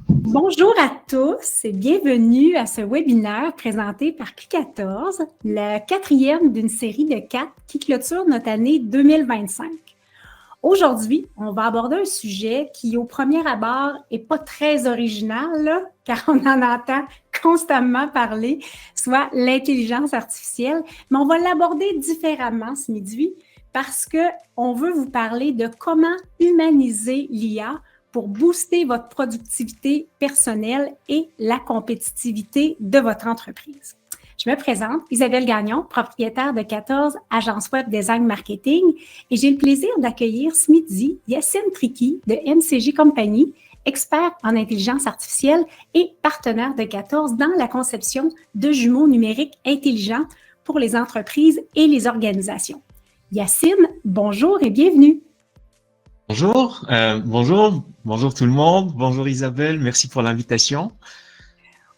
Bonjour à tous et bienvenue à ce webinaire présenté par Q14, le quatrième d'une série de 4 qui clôture notre année 2025. Aujourd'hui, on va aborder un sujet qui, au premier abord, n'est pas très original, là, car on en entend constamment parler, soit l'intelligence artificielle, mais on va l'aborder différemment ce midi parce qu'on veut vous parler de comment humaniser l'IA pour booster votre productivité personnelle et la compétitivité de votre entreprise. Je me présente, Isabelle Gagnon, propriétaire de 14 agences web design marketing, et j'ai le plaisir d'accueillir ce midi Yacine Triki de MCG Company, expert en intelligence artificielle et partenaire de 14 dans la conception de jumeaux numériques intelligents pour les entreprises et les organisations. Yacine, bonjour et bienvenue. Bonjour, bonjour tout le monde. Bonjour Isabelle, merci pour l'invitation.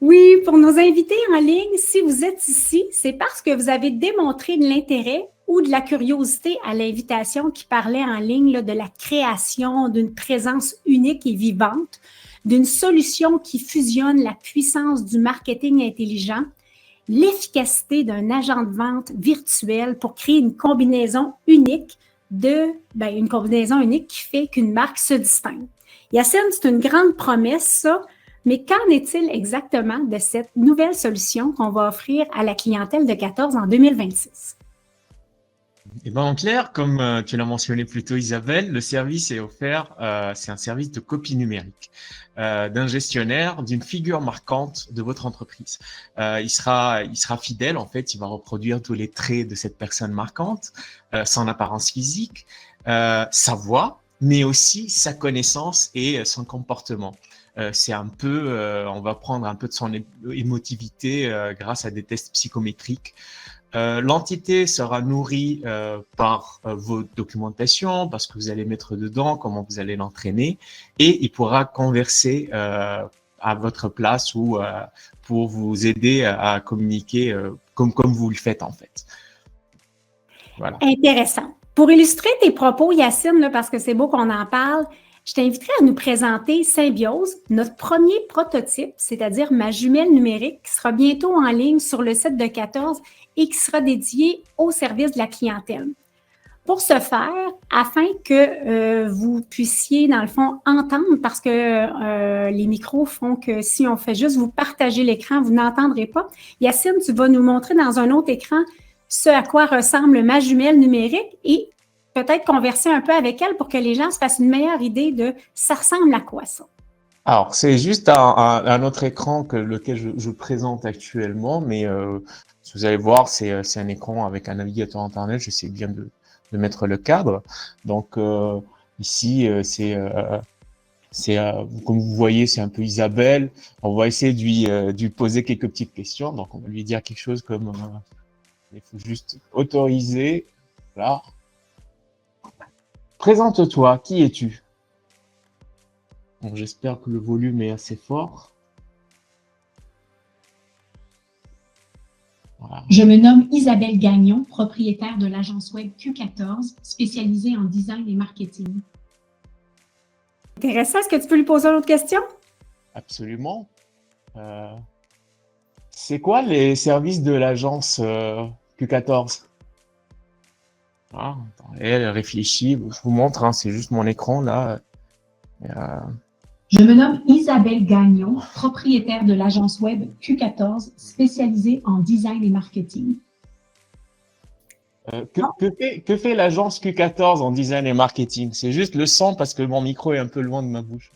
Oui, pour nos invités en ligne, si vous êtes ici, c'est parce que vous avez démontré de l'intérêt ou de la curiosité à l'invitation qui parlait en ligne là, de la création d'une présence unique et vivante, d'une solution qui fusionne la puissance du marketing intelligent, l'efficacité d'un agent de vente virtuel pour créer une combinaison unique qui fait qu'une marque se distingue. Yacine, c'est une grande promesse, ça, mais qu'en est-il exactement de cette nouvelle solution qu'on va offrir à la clientèle de 14 en 2026? Eh bien, en clair, comme tu l'as mentionné plus tôt, Isabelle, le service est offert, c'est un service de copie numérique d'un gestionnaire, d'une figure marquante de votre entreprise. Il sera fidèle, en fait, il va reproduire tous les traits de cette personne marquante, son apparence physique, sa voix, mais aussi sa connaissance et son comportement. C'est un peu, on va prendre un peu de son émotivité grâce à des tests psychométriques. L'entité sera nourrie par vos documentations, parce que vous allez mettre dedans, comment vous allez l'entraîner, et il pourra converser à votre place ou pour vous aider à communiquer comme vous le faites en fait. Voilà. Intéressant. Pour illustrer tes propos, Yacine, là, parce que c'est beau qu'on en parle, je t'inviterai à nous présenter Symbiose, notre premier prototype, c'est-à-dire ma jumelle numérique qui sera bientôt en ligne sur le site de 14 et qui sera dédié au service de la clientèle. Pour ce faire, afin que vous puissiez, dans le fond, entendre, parce que les micros font que si on fait juste vous partager l'écran, vous n'entendrez pas. Yacine, tu vas nous montrer dans un autre écran ce à quoi ressemble ma jumelle numérique et peut-être converser un peu avec elle pour que les gens se fassent une meilleure idée de ça ressemble à quoi ça. Alors, c'est juste un autre écran que lequel je présente actuellement, mais vous allez voir, c'est un écran avec un navigateur Internet. J'essaie bien de mettre le cadre. Donc, ici, comme vous voyez, c'est un peu Isabelle. On va essayer de lui poser quelques petites questions. Donc, on va lui dire quelque chose comme il faut juste autoriser. Voilà. Présente-toi, qui es-tu? Bon, j'espère que le volume est assez fort. Voilà. Je me nomme Isabelle Gagnon, propriétaire de l'agence web Q14, spécialisée en design et marketing. Intéressant. Est-ce que tu peux lui poser une autre question? Absolument. C'est quoi les services de l'agence Q14? Ah, elle réfléchit. Je vous montre, hein, c'est juste mon écran là. Je me nomme Isabelle Gagnon, propriétaire de l'agence web Q14, spécialisée en design et marketing. Que fait l'agence Q14 en design et marketing? C'est juste le son parce que mon micro est un peu loin de ma bouche.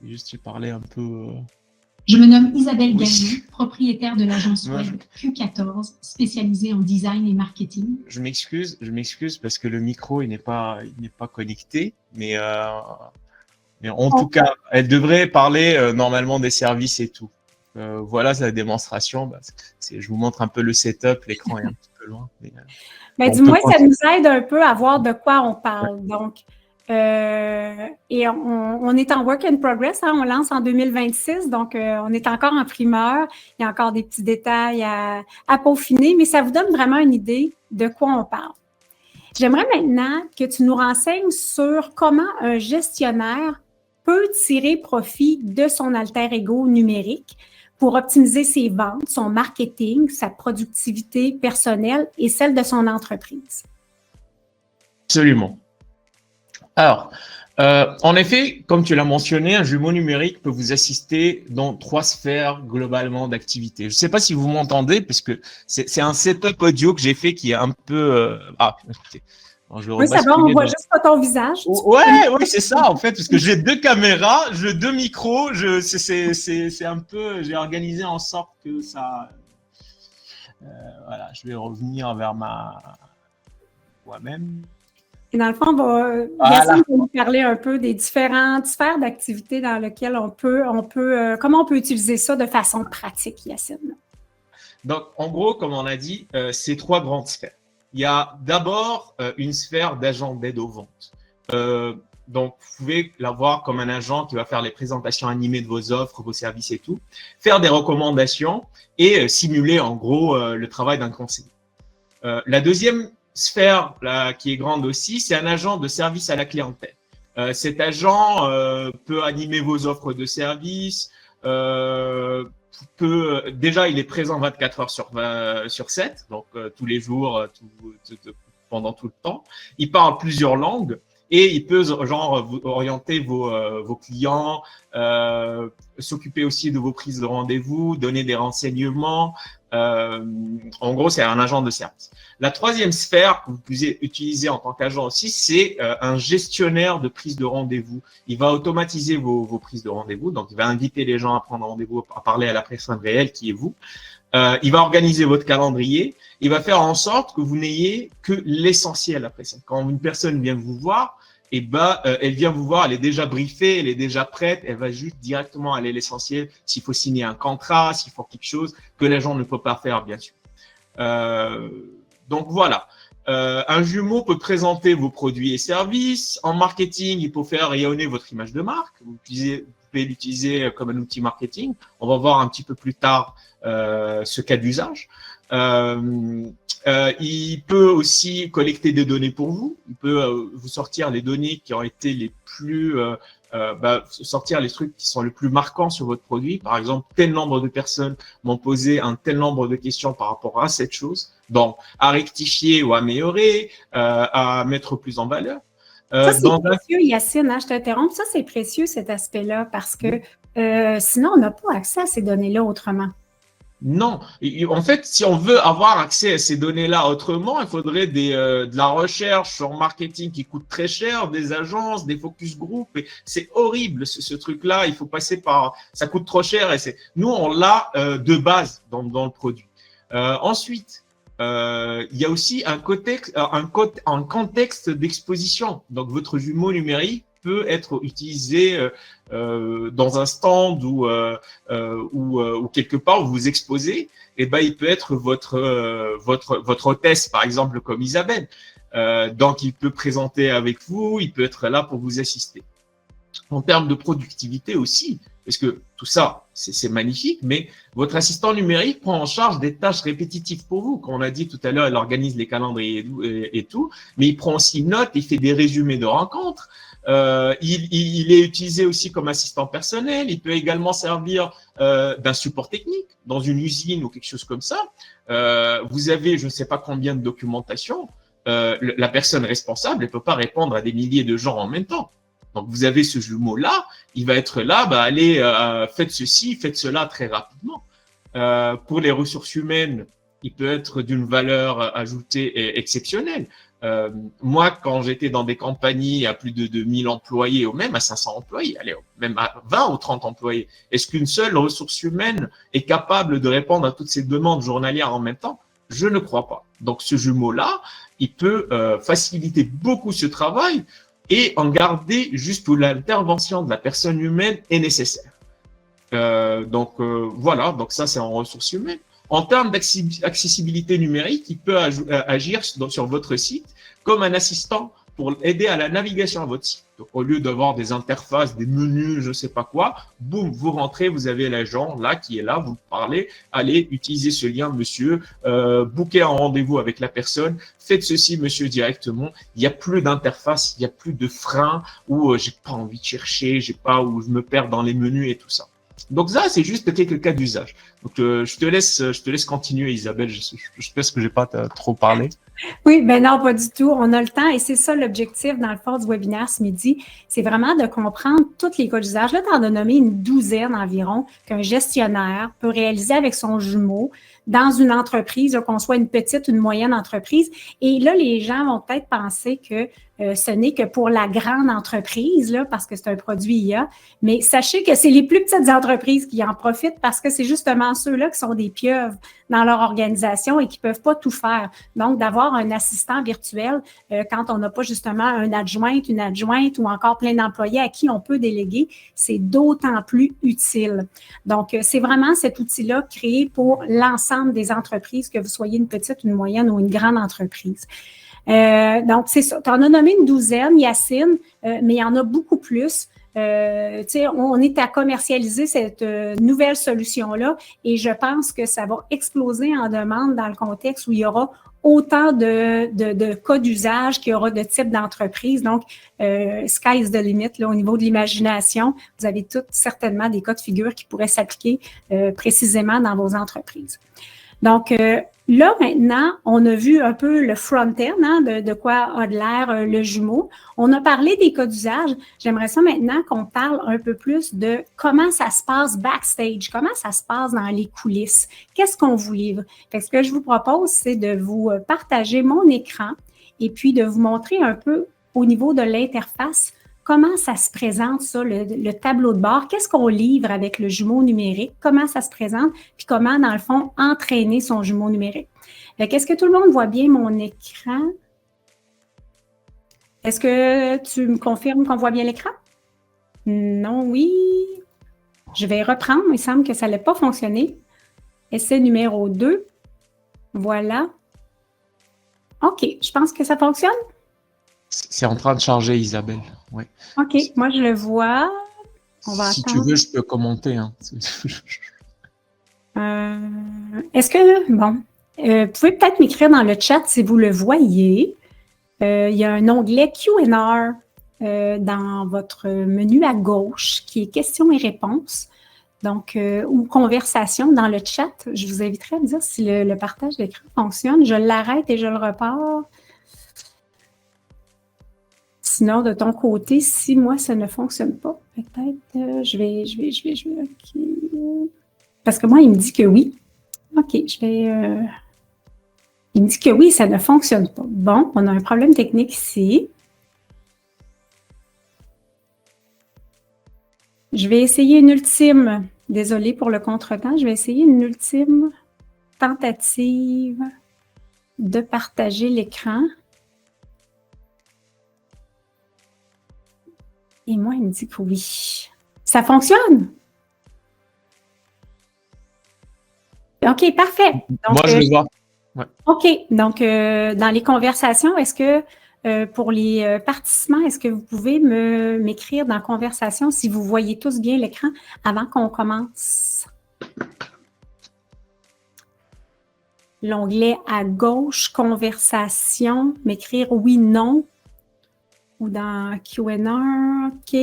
Juste, j'ai parlé un peu... Je me nomme Isabelle Gagnon, propriétaire de l'agence web Q14, spécialisée en design et marketing. Je m'excuse parce que le micro il n'est pas connecté, mais en tout cas, elle devrait parler normalement des services et tout. Voilà la démonstration. Je vous montre un peu le setup. L'écran est un petit peu loin. Mais du moins, ça nous aide un peu à voir de quoi on parle. Donc, et on est en work in progress, hein, on lance en 2026, donc on est encore en primeur. Il y a encore des petits détails à peaufiner, mais ça vous donne vraiment une idée de quoi on parle. J'aimerais maintenant que tu nous renseignes sur comment un gestionnaire peut tirer profit de son alter ego numérique pour optimiser ses ventes, son marketing, sa productivité personnelle et celle de son entreprise. Absolument. Alors, en effet, comme tu l'as mentionné, un jumeau numérique peut vous assister dans 3 sphères globalement d'activité. Je ne sais pas si vous m'entendez, parce que c'est un setup audio que j'ai fait qui est un peu… écoutez. Alors, oui, ça va, on voit juste pas ton visage. Oui, c'est ça, en fait, parce que j'ai 2 caméras, j'ai 2 micros, c'est un peu… J'ai organisé en sorte que ça… voilà, je vais revenir vers moi-même. Et dans le fond, Yacine va nous parler un peu des différentes sphères d'activité dans lesquelles comment on peut utiliser ça de façon pratique, Yacine. Donc, en gros, comme on a dit, c'est 3 grandes sphères. Il y a d'abord une sphère d'agent d'aide aux ventes. Donc, vous pouvez l'avoir comme un agent qui va faire les présentations animées de vos offres, vos services et tout, faire des recommandations et simuler en gros le travail d'un conseiller. La deuxième sphère là, qui est grande aussi, c'est un agent de service à la clientèle. Cet agent peut animer vos offres de service, déjà il est présent 24 heures sur 7, donc tous les jours, pendant tout le temps. Il parle plusieurs langues et il peut genre orienter vos clients, s'occuper aussi de vos prises de rendez-vous, donner des renseignements. En gros, c'est un agent de service. La troisième sphère que vous pouvez utiliser en tant qu'agent aussi, c'est un gestionnaire de prise de rendez-vous. Il va automatiser vos prises de rendez-vous. Donc, il va inviter les gens à prendre rendez-vous, à parler à la personne réelle qui est vous. Il va organiser votre calendrier. Il va faire en sorte que vous n'ayez que l'essentiel après ça. Quand une personne vient vous voir, elle vient vous voir, elle est déjà briefée, elle est déjà prête, elle va juste directement aller à l'essentiel. S'il faut signer un contrat, s'il faut quelque chose que l'agent ne peut pas faire, bien sûr. Donc voilà. Un jumeau peut présenter vos produits et services. En marketing, il peut faire rayonner votre image de marque. Vous pouvez l'utiliser comme un outil marketing. On va voir un petit peu plus tard ce cas d'usage. Il peut aussi collecter des données pour vous. Il peut vous sortir les données qui ont été les plus… sortir les trucs qui sont les plus marquants sur votre produit. Par exemple, tel nombre de personnes m'ont posé un tel nombre de questions par rapport à cette chose. Donc, à rectifier ou améliorer, à mettre plus en valeur. Ça, c'est précieux, Yacine, hein, je t'interromps. Ça, c'est précieux, cet aspect-là, parce que sinon, on n'a pas accès à ces données-là autrement. Non. En fait, si on veut avoir accès à ces données-là autrement, il faudrait de la recherche sur marketing qui coûte très cher, des agences, des focus group. C'est horrible, ce truc-là. Il faut passer par… Ça coûte trop cher. Nous, on l'a de base dans le produit. Ensuite, il y a aussi un contexte d'exposition. Donc, votre jumeau numérique peut être utilisé dans un stand ou quelque part où vous vous exposez. Et ben, il peut être votre hôtesse, par exemple, comme Isabelle. Donc, il peut présenter avec vous, il peut être là pour vous assister. En termes de productivité aussi, parce que tout ça, c'est magnifique, mais votre assistant numérique prend en charge des tâches répétitives pour vous. Comme on a dit tout à l'heure, il organise les calendriers et tout, mais il prend aussi note, il fait des résumés de rencontres. Il est utilisé aussi comme assistant personnel. Il peut également servir d'un support technique dans une usine ou quelque chose comme ça. Vous avez, je ne sais pas combien de documentation. La personne responsable, elle peut pas répondre à des milliers de gens en même temps. Donc, vous avez ce jumeau-là, il va être là, allez, faites ceci, faites cela très rapidement. Pour les ressources humaines, il peut être d'une valeur ajoutée exceptionnelle. Moi, quand j'étais dans des compagnies à plus de 2000 employés ou même à 500 employés, allez, même à 20 ou 30 employés, est-ce qu'une seule ressource humaine est capable de répondre à toutes ces demandes journalières en même temps? Je ne crois pas. Donc, ce jumeau-là, il peut faciliter beaucoup ce travail et en garder juste où l'intervention de la personne humaine est nécessaire. Voilà, donc ça, c'est en ressources humaines. En termes d'accessibilité numérique, il peut agir sur votre site comme un assistant pour aider à la navigation à votre site. Donc, au lieu d'avoir des interfaces, des menus, je ne sais pas quoi, boum, vous rentrez, vous avez l'agent là qui est là, vous parlez, allez, utilisez ce lien, monsieur, booker un rendez-vous avec la personne, faites ceci, monsieur, directement. Il n'y a plus d'interface, il n'y a plus de frein où j'ai pas envie de chercher, j'ai pas où je me perds dans les menus et tout ça. Donc ça, c'est juste quelques cas d'usage. Donc je te laisse continuer, Isabelle. Je pense que j'ai pas trop parlé. Oui, ben non, pas du tout. On a le temps et c'est ça l'objectif dans le fond du webinaire ce midi. C'est vraiment de comprendre tous les cas d'usage. Là, tu en as nommé une douzaine environ qu'un gestionnaire peut réaliser avec son jumeau dans une entreprise, qu'on soit une petite ou une moyenne entreprise. Et là, les gens vont peut-être penser que ce n'est que pour la grande entreprise, là, parce que c'est un produit IA. Mais sachez que c'est les plus petites entreprises qui en profitent parce que c'est justement ceux-là qui sont des pieuvres dans leur organisation et qui peuvent pas tout faire. Donc, d'avoir un assistant virtuel quand on n'a pas justement un adjoint, une adjointe ou encore plein d'employés à qui on peut déléguer, c'est d'autant plus utile. Donc, c'est vraiment cet outil-là créé pour l'ensemble des entreprises, que vous soyez une petite, une moyenne ou une grande entreprise. Donc, c'est ça. Tu en as nommé une douzaine, Yacine, mais il y en a beaucoup plus. On est à commercialiser cette nouvelle solution-là et je pense que ça va exploser en demande dans le contexte où il y aura autant de cas d'usage qu'il y aura de types d'entreprises. Donc, sky is the limit là, au niveau de l'imagination. Vous avez toutes certainement des cas de figure qui pourraient s'appliquer précisément dans vos entreprises. Donc, là, maintenant, on a vu un peu le front-end, hein, de quoi a de l'air le jumeau. On a parlé des cas d'usage. J'aimerais ça maintenant qu'on parle un peu plus de comment ça se passe backstage, comment ça se passe dans les coulisses. Qu'est-ce qu'on vous livre? Fait que ce que je vous propose, c'est de vous partager mon écran et puis de vous montrer un peu au niveau de l'interface comment ça se présente, ça, le tableau de bord? Qu'est-ce qu'on livre avec le jumeau numérique? Comment ça se présente? Puis comment, dans le fond, entraîner son jumeau numérique? Est-ce que tout le monde voit bien mon écran? Est-ce que tu me confirmes qu'on voit bien l'écran? Non, oui. Je vais reprendre. Il semble que ça n'allait pas fonctionner. Essai numéro 2. Voilà. OK. Je pense que ça fonctionne. C'est en train de charger, Isabelle. Ouais. OK, moi je le vois. On va si attendre. tu veux, je peux commenter. Hein. Est-ce que, bon, vous pouvez peut-être m'écrire dans le chat si vous le voyez. Il y a un onglet Q&A dans votre menu à gauche qui est questions et réponses. Donc, ou conversation dans le chat. Je vous inviterai à me dire si le partage d'écran fonctionne. Je l'arrête et je le repars. Sinon, de ton côté, si moi, ça ne fonctionne pas, peut-être, je vais, OK. Parce que moi, il me dit que oui. OK, je vais... Il me dit que oui, ça ne fonctionne pas. Bon, on a un problème technique ici. Je vais essayer une ultime... Désolée pour le contretemps. Je vais essayer une ultime tentative de partager l'écran. Et moi, il me dit que oui. Ça fonctionne? OK, parfait. Donc, moi, je le vois. Ouais. OK. Donc, dans les conversations, est-ce que pour les participants, est-ce que vous pouvez m'écrire dans la conversation si vous voyez tous bien l'écran avant qu'on commence? L'onglet à gauche, conversation, m'écrire oui, non. Ou dans Q&A, OK.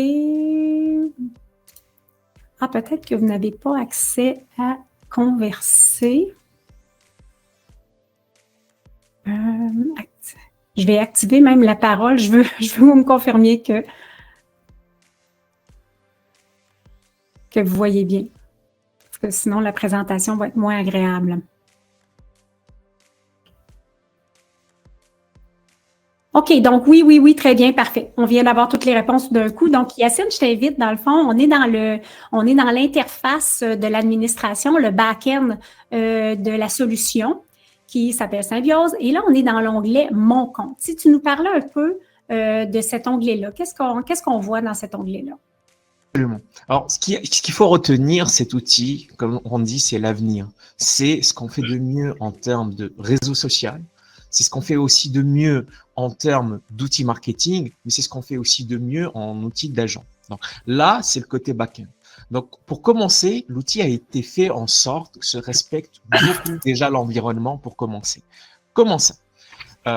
Ah, peut-être que vous n'avez pas accès à converser. Je vais activer même la parole. Je veux que vous me confirmiez que vous voyez bien. Parce que sinon, la présentation va être moins agréable. OK, donc oui, très bien, parfait. On vient d'avoir toutes les réponses d'un coup. Donc, Yacine, je t'invite, dans le fond, on est dans l'interface de l'administration, le back-end de la solution qui s'appelle Symbiose. Et là, on est dans l'onglet Mon compte. Si tu nous parlais un peu de cet onglet-là, qu'est-ce qu'on voit dans cet onglet-là? Absolument. Alors, ce qu'il faut retenir, cet outil, comme on dit, c'est l'avenir. C'est ce qu'on fait de mieux en termes de réseau social. C'est ce qu'on fait aussi de mieux en termes d'outils marketing, mais c'est ce qu'on fait aussi de mieux en outils d'agent. Donc là, c'est le côté back-end. Donc, pour commencer, l'outil a été fait en sorte que se respecte beaucoup déjà l'environnement pour commencer. Comment ça?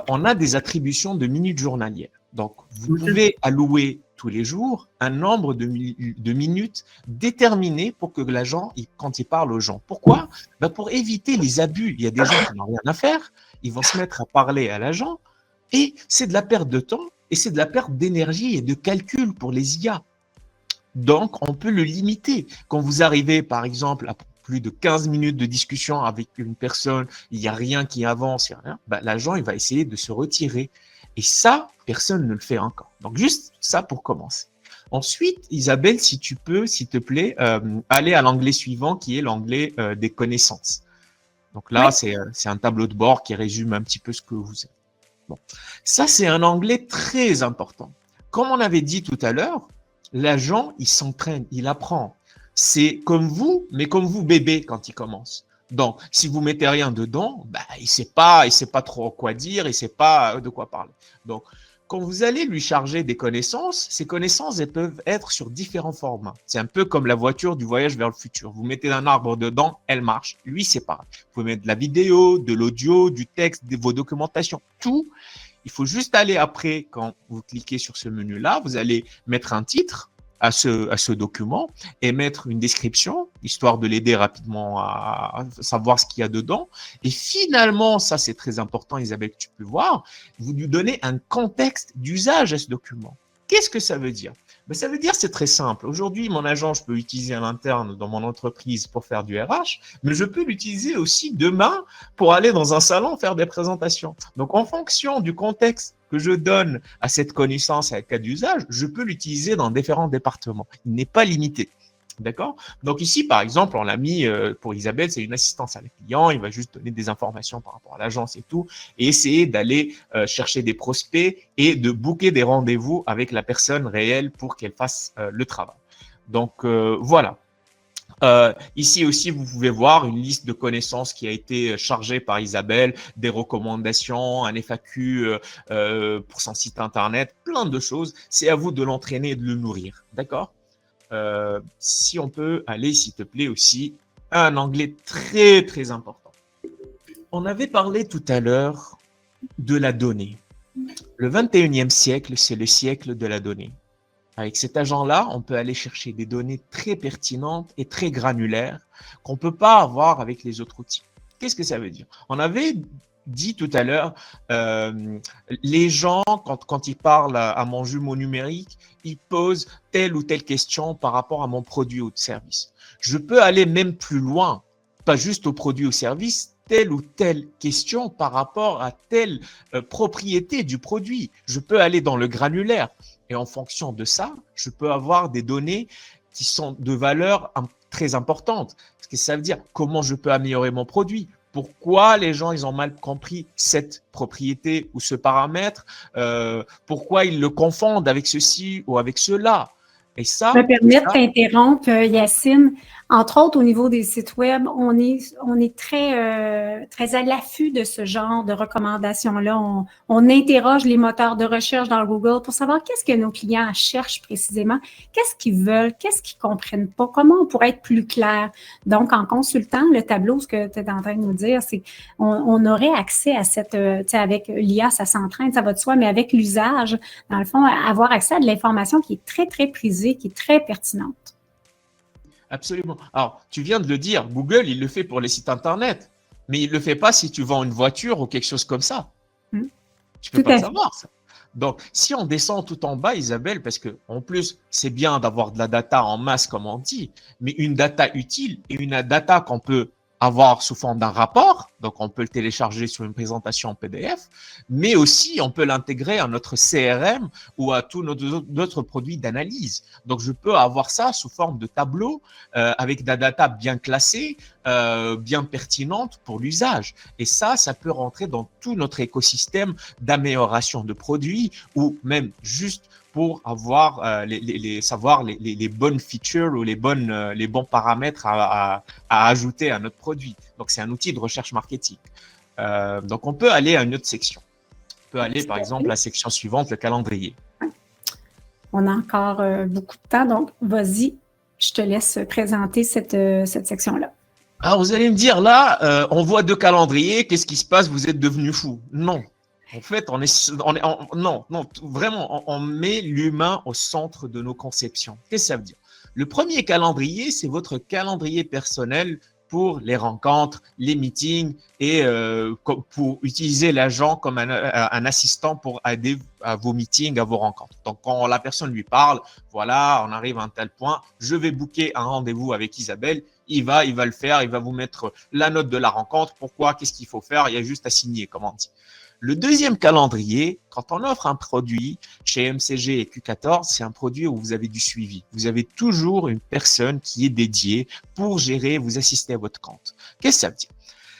On a des attributions de minutes journalières. Donc, vous pouvez allouer tous les jours un nombre de minutes déterminé pour que l'agent, quand il parle aux gens. Pourquoi? Pour éviter les abus. Il y a des gens qui n'ont rien à faire, ils vont se mettre à parler à l'agent et c'est de la perte de temps et c'est de la perte d'énergie et de calcul pour les IA. Donc, on peut le limiter. Quand vous arrivez, par exemple, à plus de 15 minutes de discussion avec une personne, il n'y a rien qui avance, il n'y a rien, l'agent, il va essayer de se retirer. Et ça, personne ne le fait encore. Donc, juste ça pour commencer. Ensuite, Isabelle, si tu peux, s'il te plaît, aller à l'onglet suivant qui est l'onglet des connaissances. Donc là, oui, c'est un tableau de bord qui résume un petit peu ce que vous êtes. Bon. Ça, c'est un onglet très important. Comme on avait dit tout à l'heure, l'agent, il s'entraîne, il apprend. C'est comme vous, mais comme vous, bébé, quand il commence. Donc, si vous mettez rien dedans, il sait pas trop quoi dire, il sait pas de quoi parler. Donc, quand vous allez lui charger des connaissances, ces connaissances, elles peuvent être sur différents formats. C'est un peu comme la voiture du voyage vers le futur. Vous mettez un arbre dedans, elle marche. Lui, c'est pareil. Vous pouvez mettre de la vidéo, de l'audio, du texte, vos documentations, tout. Il faut juste aller après, quand vous cliquez sur ce menu-là, vous allez mettre un titre à ce document et mettre une description, histoire de l'aider rapidement à savoir ce qu'il y a dedans. Et finalement, ça c'est très important, Isabelle, que tu peux voir, vous lui donnez un contexte d'usage à ce document. Qu'est-ce que ça veut dire? Ça veut dire c'est très simple. Aujourd'hui, mon agent, je peux l'utiliser à l'interne dans mon entreprise pour faire du RH, mais je peux l'utiliser aussi demain pour aller dans un salon faire des présentations. Donc, en fonction du contexte que je donne à cette connaissance, à un cas d'usage, je peux l'utiliser dans différents départements. Il n'est pas limité. D'accord? Donc ici, par exemple, on l'a mis pour Isabelle, c'est une assistance à la client. Il va juste donner des informations par rapport à l'agence et tout, et essayer d'aller chercher des prospects et de booker des rendez-vous avec la personne réelle pour qu'elle fasse le travail. Donc voilà. Ici aussi, vous pouvez voir une liste de connaissances qui a été chargée par Isabelle, des recommandations, un FAQ pour son site internet, plein de choses. C'est à vous de l'entraîner et de le nourrir. D'accord? Si on peut aller, s'il te plaît, aussi à un onglet très, très important. On avait parlé tout à l'heure de la donnée. Le 21e siècle, c'est le siècle de la donnée. Avec cet agent-là, on peut aller chercher des données très pertinentes et très granulaires qu'on ne peut pas avoir avec les autres outils. Qu'est-ce que ça veut dire? On avait dit tout à l'heure, les gens, quand ils parlent à mon jumeau numérique, ils posent telle ou telle question par rapport à mon produit ou service. Je peux aller même plus loin, pas juste au produit ou service, telle ou telle question par rapport à telle propriété du produit. Je peux aller dans le granulaire et en fonction de ça, je peux avoir des données qui sont de valeur très importante. Ce que ça veut dire, comment je peux améliorer mon produit? Pourquoi les gens ils ont mal compris cette propriété ou ce paramètre? Pourquoi ils le confondent avec ceci ou avec cela? Et ça, je me permets de t'interrompre, Yacine. Entre autres, au niveau des sites web, on est très, très à l'affût de ce genre de recommandations-là. On interroge les moteurs de recherche dans Google pour savoir qu'est-ce que nos clients cherchent précisément, qu'est-ce qu'ils veulent, qu'est-ce qu'ils ne comprennent pas, comment on pourrait être plus clair. Donc, en consultant le tableau, ce que tu es en train de nous dire, c'est qu'on aurait accès à cette, tu sais, avec l'IA, ça s'entraîne, ça va de soi, mais avec l'usage, dans le fond, avoir accès à de l'information qui est très, très prisée, qui est très pertinente. Absolument. Alors, tu viens de le dire, Google, il le fait pour les sites Internet, mais il ne le fait pas si tu vends une voiture ou quelque chose comme ça. Tu ne peux pas savoir ça. Donc, si on descend tout en bas, Isabelle, parce que en plus, c'est bien d'avoir de la data en masse, comme on dit, mais une data utile et une data qu'on peut avoir sous forme d'un rapport, donc on peut le télécharger sur une présentation en PDF, mais aussi on peut l'intégrer à notre CRM ou à tous notre produits d'analyse. Donc je peux avoir ça sous forme de tableau avec de la data bien classée, bien pertinente pour l'usage. Et ça peut rentrer dans tout notre écosystème d'amélioration de produits ou même juste pour avoir savoir les bonnes features ou les bons paramètres à ajouter à notre produit. Donc, c'est un outil de recherche marketing. Donc, on peut aller à une autre section. On peut aller, par exemple, à la section suivante, le calendrier. On a encore beaucoup de temps, donc vas-y, je te laisse présenter cette section-là. Alors, vous allez me dire, là, on voit 2 calendriers, qu'est-ce qui se passe? Vous êtes devenu fou. Non. En fait, non, vraiment, on met l'humain au centre de nos conceptions. Qu'est-ce que ça veut dire? Le premier calendrier, c'est votre calendrier personnel pour les rencontres, les meetings et pour utiliser l'agent comme un assistant pour aider à vos meetings, à vos rencontres. Donc, quand la personne lui parle, voilà, on arrive à un tel point, je vais booker un rendez-vous avec Isabelle, il va le faire, il va vous mettre la note de la rencontre, pourquoi, qu'est-ce qu'il faut faire, il y a juste à signer, comme on dit. Le deuxième calendrier, quand on offre un produit chez MCG et Q14, c'est un produit où vous avez du suivi. Vous avez toujours une personne qui est dédiée pour gérer, vous assister à votre compte. Qu'est-ce que ça veut dire?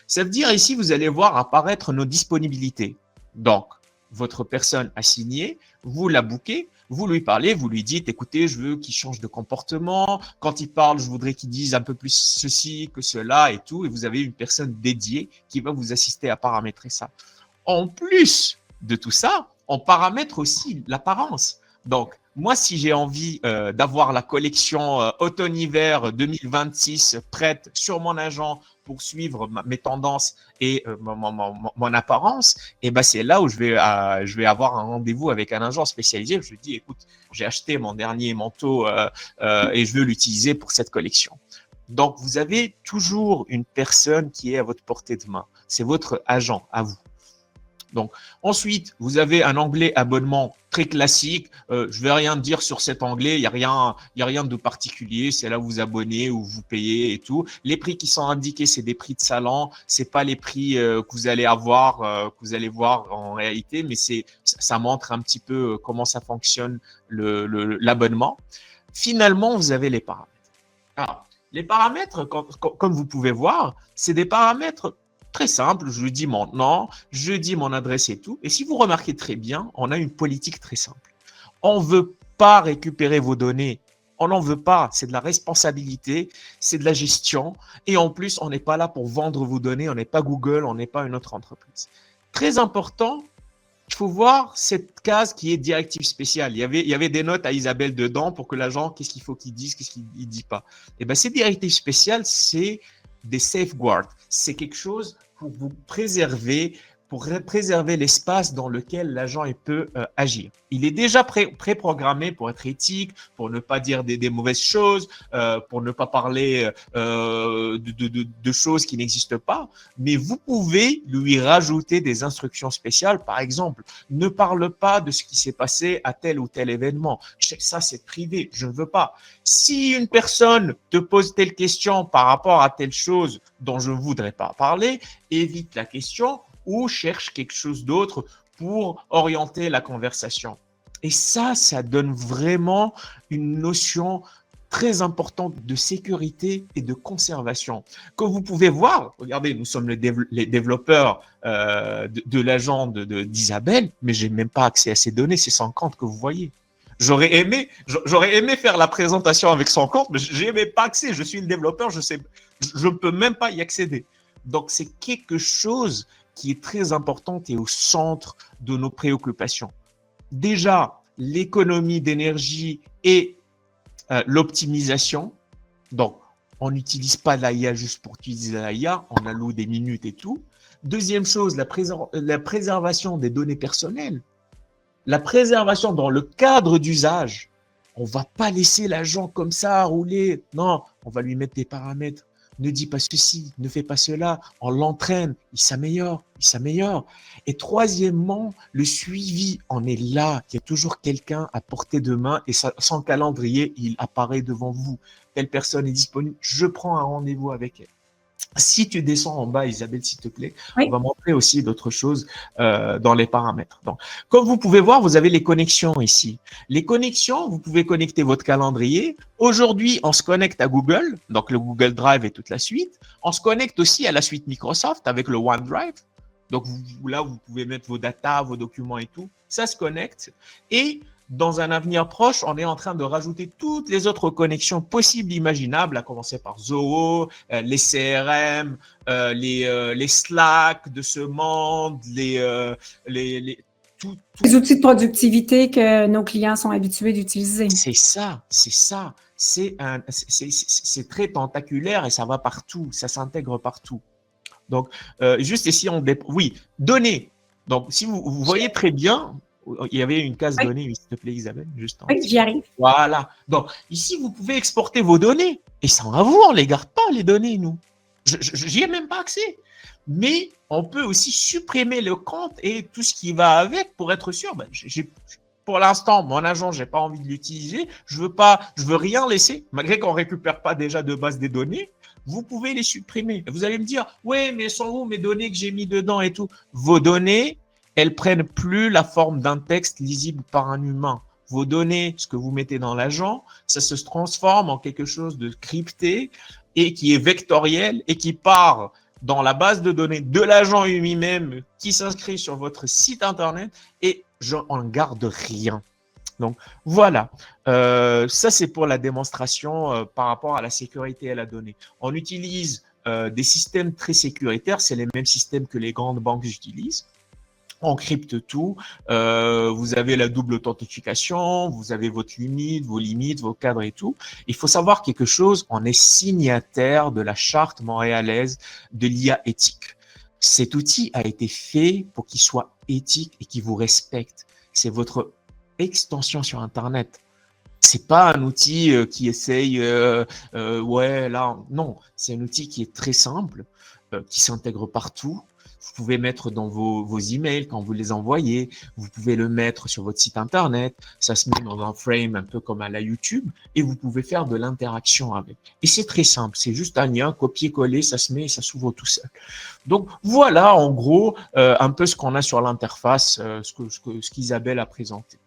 Ça veut dire ici, vous allez voir apparaître nos disponibilités. Donc, votre personne a signé, vous la bookez, vous lui parlez, vous lui dites, écoutez, je veux qu'il change de comportement. Quand il parle, je voudrais qu'il dise un peu plus ceci que cela et tout. Et vous avez une personne dédiée qui va vous assister à paramétrer ça. En plus de tout ça, on paramètre aussi l'apparence. Donc, moi, si j'ai envie d'avoir la collection automne-hiver 2026 prête sur mon agent pour suivre mes tendances et mon apparence, et ben c'est là où je vais avoir un rendez-vous avec un agent spécialisé. Je lui dis, écoute, j'ai acheté mon dernier manteau et je veux l'utiliser pour cette collection. Donc, vous avez toujours une personne qui est à votre portée de main. C'est votre agent à vous. Donc, ensuite, vous avez un onglet abonnement très classique. Je ne vais rien dire sur cet onglet. Il n'y a rien de particulier. C'est là où vous abonnez, où vous payez et tout. Les prix qui sont indiqués, c'est des prix de salon. C'est pas les prix que vous allez avoir, que vous allez voir en réalité, mais ça montre un petit peu comment ça fonctionne l'abonnement. Finalement, vous avez les paramètres. Alors, les paramètres, comme vous pouvez voir, c'est des paramètres très simple, je dis mon nom, je dis mon adresse et tout. Et si vous remarquez très bien, on a une politique très simple. On ne veut pas récupérer vos données. On n'en veut pas. C'est de la responsabilité, c'est de la gestion. Et en plus, on n'est pas là pour vendre vos données. On n'est pas Google, on n'est pas une autre entreprise. Très important, il faut voir cette case qui est directive spéciale. Il y avait des notes à Isabelle dedans pour que l'agent, qu'est-ce qu'il faut qu'il dise, qu'est-ce qu'il ne dit pas. Et bien, ces directives spéciales, c'est des safeguards. C'est quelque chose pour vous préserver, pour préserver l'espace dans lequel l'agent peut agir. Il est déjà préprogrammé pour être éthique, pour ne pas dire des mauvaises choses, pour ne pas parler de choses qui n'existent pas, mais vous pouvez lui rajouter des instructions spéciales. Par exemple, ne parle pas de ce qui s'est passé à tel ou tel événement. Ça, c'est privé, je ne veux pas. Si une personne te pose telle question par rapport à telle chose dont je ne voudrais pas parler, évite la question ou cherche quelque chose d'autre pour orienter la conversation. Et ça donne vraiment une notion très importante de sécurité et de conservation. Comme vous pouvez voir, regardez, nous sommes les développeurs de l'agent d'Isabelle, mais je n'ai même pas accès à ces données, c'est son compte que vous voyez. J'aurais aimé faire la présentation avec son compte, mais je n'ai pas accès. Je suis le développeur, je ne peux même pas y accéder. Donc, c'est quelque chose qui est très importante et au centre de nos préoccupations. Déjà, l'économie d'énergie et l'optimisation. Donc, on n'utilise pas l'AIA juste pour utiliser l'AIA, on alloue des minutes et tout. Deuxième chose, la préservation des données personnelles. La préservation dans le cadre d'usage. On ne va pas laisser l'agent comme ça rouler. Non, on va lui mettre des paramètres. Ne dis pas ceci, ne fais pas cela, on l'entraîne, il s'améliore. Et troisièmement, le suivi, on est là, il y a toujours quelqu'un à portée de main et son calendrier, il apparaît devant vous. Telle personne est disponible, je prends un rendez-vous avec elle. Si tu descends en bas, Isabelle, s'il te plaît, oui. On va montrer aussi d'autres choses dans les paramètres. Donc, comme vous pouvez voir, vous avez les connexions ici. Les connexions, vous pouvez connecter votre calendrier. Aujourd'hui, on se connecte à Google, donc le Google Drive et toute la suite. On se connecte aussi à la suite Microsoft avec le OneDrive. Donc, là, vous pouvez mettre vos datas, vos documents et tout. Ça se connecte. Et dans un avenir proche, on est en train de rajouter toutes les autres connexions possibles, imaginables, à commencer par Zoho, les CRM, les Slack de ce monde, les outils de productivité que nos clients sont habitués d'utiliser. C'est ça. C'est très tentaculaire et ça va partout, ça s'intègre partout. Donc, juste ici, oui, données. Donc, si vous voyez très bien, il y avait une case données, s'il te plaît, Isabelle, juste. Oui, j'y arrive. Voilà. Donc, ici, vous pouvez exporter vos données. Et sans avouer, on ne les garde pas, les données, nous. J'y ai même pas accès. Mais on peut aussi supprimer le compte et tout ce qui va avec pour être sûr. Pour l'instant, mon agent, j'ai pas envie de l'utiliser. Je veux rien laisser, malgré qu'on récupère pas déjà de base des données. Vous pouvez les supprimer. Vous allez me dire, ouais, mais sont où mes données que j'ai mis dedans et tout? Vos données, elles prennent plus la forme d'un texte lisible par un humain. Vos données, ce que vous mettez dans l'agent, ça se transforme en quelque chose de crypté et qui est vectoriel et qui part dans la base de données de l'agent lui-même qui s'inscrit sur votre site internet et on ne garde rien. Donc voilà, ça c'est pour la démonstration par rapport à la sécurité et à la donnée. On utilise des systèmes très sécuritaires, c'est les mêmes systèmes que les grandes banques utilisent. On crypte tout, vous avez la double authentification, vous avez votre limite, vos limites, vos cadres et tout. Il faut savoir quelque chose, on est signataire de la charte montréalaise de l'IA éthique. Cet outil a été fait pour qu'il soit éthique et qu'il vous respecte. C'est votre extension sur Internet. C'est pas un outil qui essaye, ouais, là, non. C'est un outil qui est très simple, qui s'intègre partout. Vous pouvez mettre dans vos emails quand vous les envoyez. Vous pouvez le mettre sur votre site Internet. Ça se met dans un frame un peu comme à la YouTube et vous pouvez faire de l'interaction avec. Et c'est très simple. C'est juste un lien, copier-coller, ça se met et ça s'ouvre tout seul. Donc, voilà, en gros, un peu ce qu'on a sur l'interface, ce qu'Isabelle a présenté.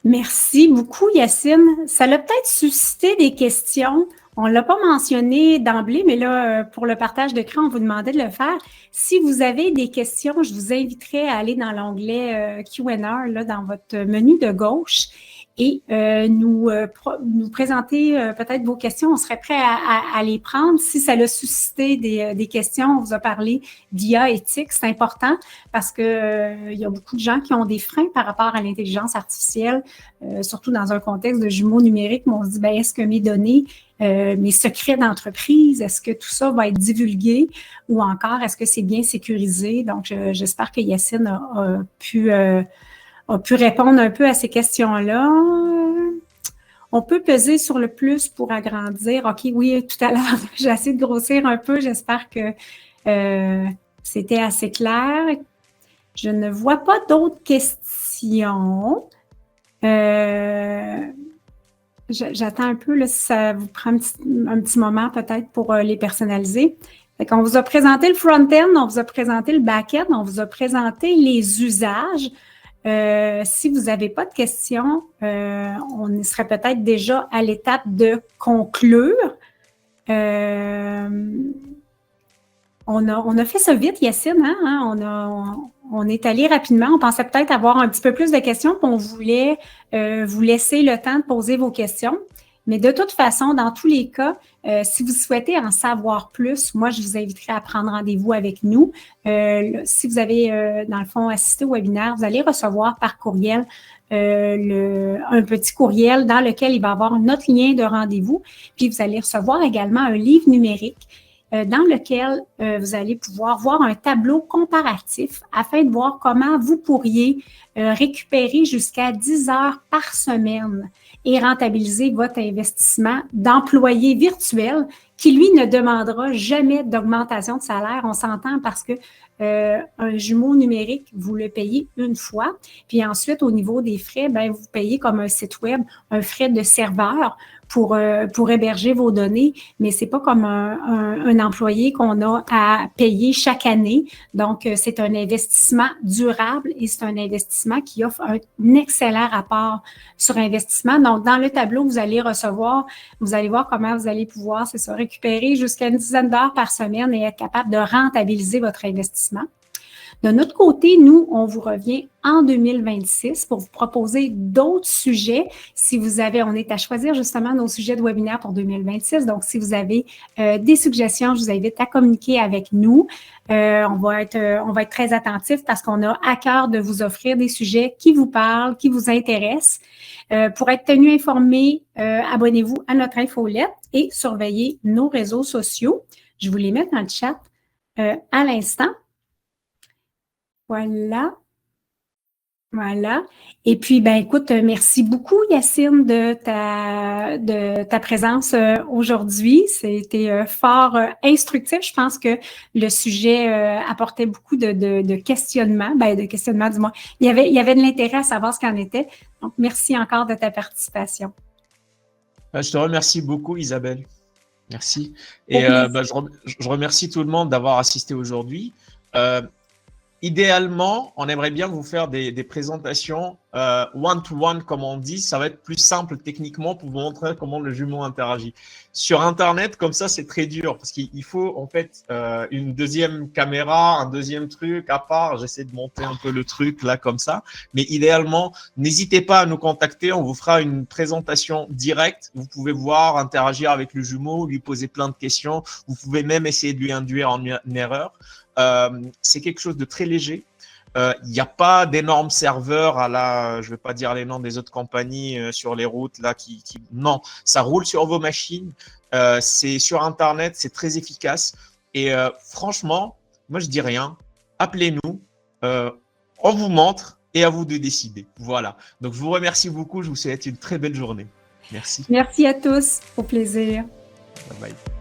Merci beaucoup, Yacine. Ça l'a peut-être suscité des questions. On ne l'a pas mentionné d'emblée, mais là, pour le partage d'écran, on vous demandait de le faire. Si vous avez des questions, je vous inviterai à aller dans l'onglet Q&A, là, dans votre menu de gauche, et nous présenter peut-être vos questions. On serait prêt à les prendre. Si ça a suscité des questions, on vous a parlé d'IA éthique, c'est important parce que il y a beaucoup de gens qui ont des freins par rapport à l'intelligence artificielle, surtout dans un contexte de jumeaux numériques, où on se dit, est-ce que mes données, mes secrets d'entreprise, est-ce que tout ça va être divulgué ou encore est-ce que c'est bien sécurisé? Donc, j'espère que Yacine a pu répondre un peu à ces questions-là. On peut peser sur le plus pour agrandir. OK, oui, tout à l'heure, j'ai essayé de grossir un peu. J'espère que c'était assez clair. Je ne vois pas d'autres questions. J'attends un peu, là, si ça vous prend un petit moment peut-être pour les personnaliser. Fait qu'on vous a présenté le front-end, on vous a présenté le back-end, on vous a présenté les usages. Si vous n'avez pas de questions, on serait peut-être déjà à l'étape de conclure. On a fait ça vite, Yacine, hein? On est allé rapidement. On pensait peut-être avoir un petit peu plus de questions, puis on voulait vous laisser le temps de poser vos questions. Mais de toute façon, dans tous les cas, si vous souhaitez en savoir plus, moi, je vous inviterai à prendre rendez-vous avec nous. Si vous avez, dans le fond, assisté au webinaire, vous allez recevoir par courriel un petit courriel dans lequel il va y avoir notre lien de rendez-vous. Puis, vous allez recevoir également un livre numérique dans lequel vous allez pouvoir voir un tableau comparatif afin de voir comment vous pourriez récupérer jusqu'à 10 heures par semaine et rentabiliser votre investissement d'employé virtuel qui, lui, ne demandera jamais d'augmentation de salaire. On s'entend parce que un jumeau numérique, vous le payez une fois. Puis ensuite, au niveau des frais, vous payez comme un site web, un frais de serveur pour héberger vos données, mais c'est pas comme un employé qu'on a à payer chaque année. Donc, c'est un investissement durable et c'est un investissement qui offre un excellent rapport sur investissement. Donc, dans le tableau, vous allez voir comment vous allez pouvoir, c'est ça, récupérer jusqu'à une dizaine d'heures par semaine et être capable de rentabiliser votre investissement. De notre côté, nous, on vous revient en 2026 pour vous proposer d'autres sujets. Si vous avez, on est à choisir justement nos sujets de webinaire pour 2026. Donc, si vous avez des suggestions, je vous invite à communiquer avec nous. On va être très attentifs parce qu'on a à cœur de vous offrir des sujets qui vous parlent, qui vous intéressent. Pour être tenu informé, abonnez-vous à notre infolette et surveillez nos réseaux sociaux. Je vous les mets dans le chat à l'instant. Voilà. Voilà. Et puis, ben écoute, merci beaucoup, Yacine, de ta présence aujourd'hui. C'était fort instructif. Je pense que le sujet apportait beaucoup de questionnements, de questionnements du moins. Il y avait de l'intérêt à savoir ce qu'en était. Donc, merci encore de ta participation. Je te remercie beaucoup, Isabelle. Merci. Et je remercie tout le monde d'avoir assisté aujourd'hui. Idéalement, on aimerait bien vous faire des présentations one-to-one, comme on dit. Ça va être plus simple techniquement pour vous montrer comment le jumeau interagit. Sur Internet, comme ça, c'est très dur parce qu'il faut en fait une deuxième caméra, un deuxième truc à part. J'essaie de monter un peu le truc là comme ça. Mais idéalement, n'hésitez pas à nous contacter. On vous fera une présentation directe. Vous pouvez voir, interagir avec le jumeau, lui poser plein de questions. Vous pouvez même essayer de lui induire en erreur. C'est quelque chose de très léger. Il n'y a pas d'énormes serveurs à la, je ne vais pas dire les noms des autres compagnies sur les routes là non, ça roule sur vos machines. C'est sur Internet, c'est très efficace. Et franchement, moi je dis rien. Appelez-nous, on vous montre et à vous de décider. Voilà. Donc je vous remercie beaucoup. Je vous souhaite une très belle journée. Merci. Merci à tous. Au plaisir. Bye bye.